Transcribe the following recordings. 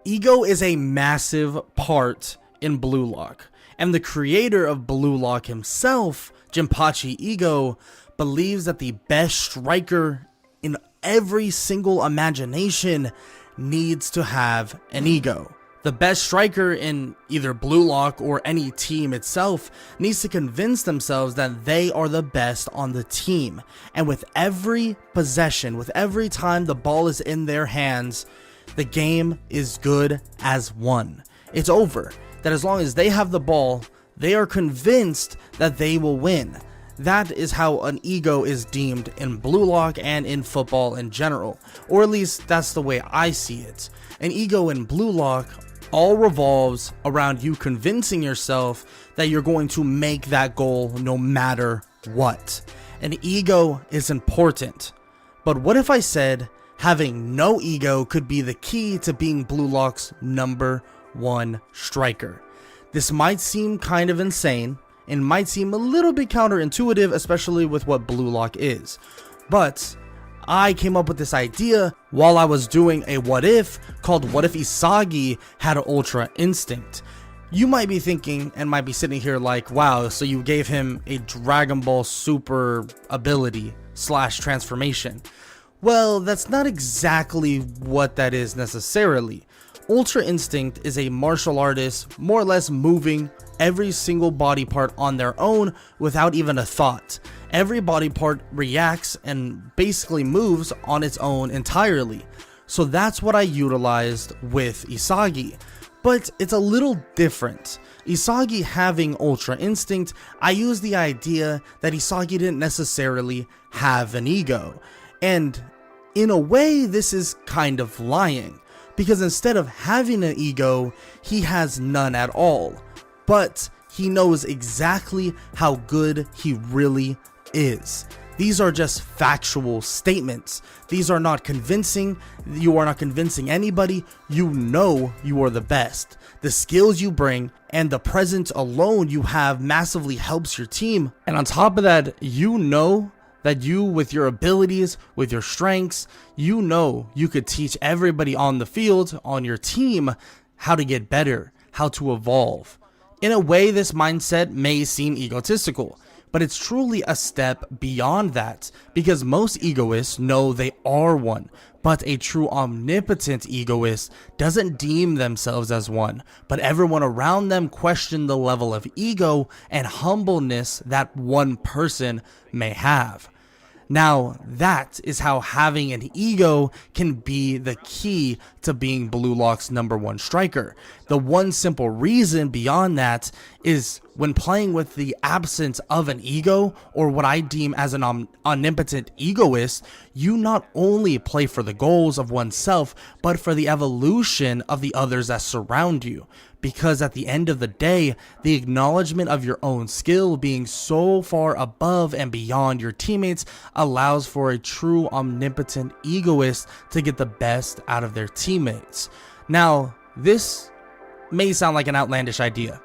Ego is a massive part in Blue Lock, and the creator of Blue Lock himself, Jinpachi Ego, believes that the best striker in every single imagination needs to have an ego. The best striker in either Blue Lock or any team itself needs to convince themselves that they are the best on the team. And with every possession, with every time the ball is in their hands, the game is good as won. It's over. That as long as they have the ball, they are convinced that they will win. That is how an ego is deemed in Blue Lock and in football in general. Or at least that's the way I see it. An ego in Blue Lock all revolves around you convincing yourself that you're going to make that goal no matter what. An ego is important. But what if I said having no ego could be the key to being Blue Lock's #1 striker? This might seem kind of insane and might seem a little bit counterintuitive, especially with what Blue Lock is. But I came up with this idea while I was doing a what if called What If Isagi Had Ultra Instinct. You might be thinking and might be sitting here like, wow, so you gave him a Dragon Ball Super ability / transformation. Well, that's not exactly what that is necessarily. Ultra Instinct is a martial artist more or less moving every single body part on their own without even a thought. Every body part reacts and basically moves on its own entirely. So that's what I utilized with Isagi. But it's a little different. Isagi having Ultra Instinct, I used the idea that Isagi didn't necessarily have an ego. And in a way, this is kind of lying. Because instead of having an ego, he has none at all. But he knows exactly how good he really is. These are just factual statements. These are not convincing. You are not convincing anybody. You know you are the best. The skills you bring and the presence alone you have massively helps your team. And on top of that, you know that you, with your abilities, with your strengths, you know you could teach everybody on the field, on your team, how to get better, how to evolve. In a way, this mindset may seem egotistical, but it's truly a step beyond that, because most egoists know they are one, but a true omnipotent egoist doesn't deem themselves as one, but everyone around them question the level of ego and humbleness that one person may have. Now, that is how having an ego can be the key to being Blue Lock's #1 striker. The one simple reason beyond that is when playing with the absence of an ego, or what I deem as an omnipotent egoist, you not only play for the goals of oneself, but for the evolution of the others that surround you. Because at the end of the day, the acknowledgement of your own skill being so far above and beyond your teammates allows for a true omnipotent egoist to get the best out of their teammates. Now, this may sound like an outlandish idea,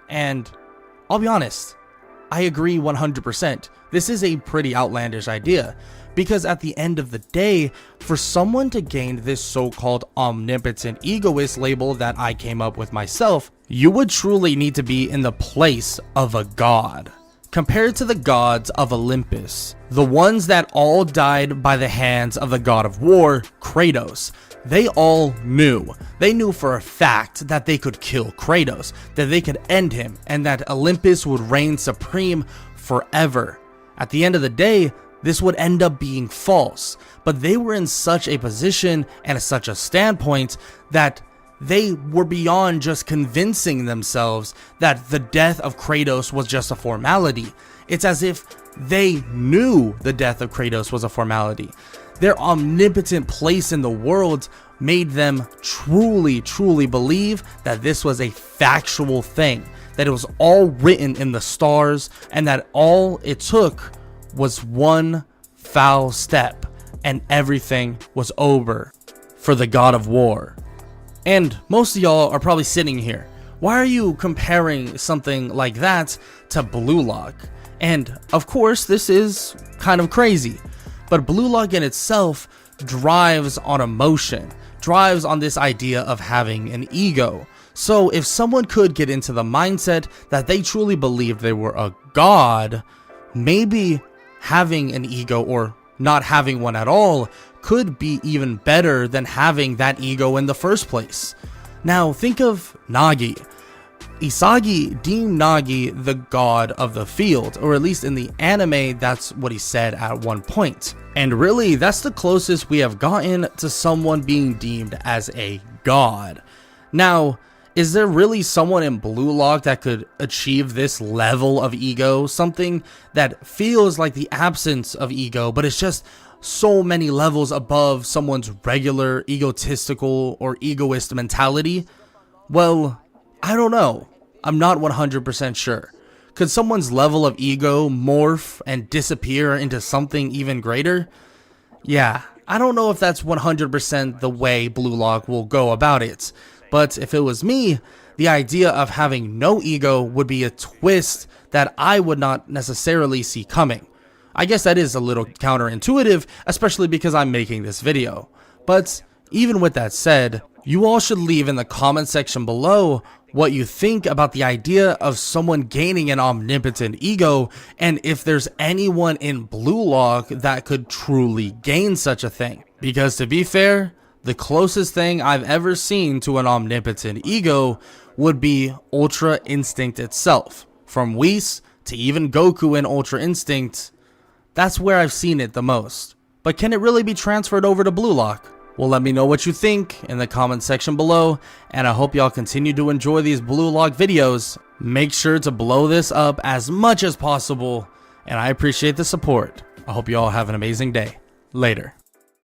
and I'll be honest, I agree 100%. This is a pretty outlandish idea, because at the end of the day, for someone to gain this so-called omnipotent egoist label that I came up with myself, you would truly need to be in the place of a god. Compared to the gods of Olympus, the ones that all died by the hands of the god of war, Kratos, they all knew. They knew for a fact that they could kill Kratos, that they could end him, and that Olympus would reign supreme forever. At the end of the day, this would end up being false, but they were in such a position and such a standpoint that they were beyond just convincing themselves that the death of Kratos was just a formality. It's as if they knew the death of Kratos was a formality. Their omnipotent place in the world made them truly believe that this was a factual thing, that it was all written in the stars, and that all it took was one foul step and everything was over for the god of war. And most of y'all are probably sitting here, why are you comparing something like that to Blue Lock? And of course, this is kind of crazy, but Blue Lock in itself drives on emotion. drives on this idea of having an ego. So if someone could get into the mindset that they truly believed they were a god, maybe having an ego or not having one at all could be even better than having that ego in the first place. Now think of Nagi. Isagi deemed Nagi the god of the field, or at least in the anime that's what he said at one point. And really, that's the closest we have gotten to someone being deemed as a god. Now, is there really someone in Blue Lock that could achieve this level of ego? Something that feels like the absence of ego, but it's just so many levels above someone's regular egotistical or egoist mentality? Well, I don't know. I'm not 100% sure. Could someone's level of ego morph and disappear into something even greater? Yeah, I don't know if that's 100% the way Blue Lock will go about it. But if it was me, the idea of having no ego would be a twist that I would not necessarily see coming. I guess that is a little counterintuitive, especially because I'm making this video. But even with that said, you all should leave in the comment section below what you think about the idea of someone gaining an omnipotent ego, and if there's anyone in Blue Lock that could truly gain such a thing. Because to be fair, the closest thing I've ever seen to an omnipotent ego would be Ultra Instinct itself. From Whis to even Goku in Ultra Instinct, that's where I've seen it the most. But can it really be transferred over to Blue Lock? Well, let me know what you think in the comment section below, and I hope y'all continue to enjoy these Blue Lock videos. Make sure to blow this up as much as possible, and I appreciate the support. I hope you all have an amazing day. Later.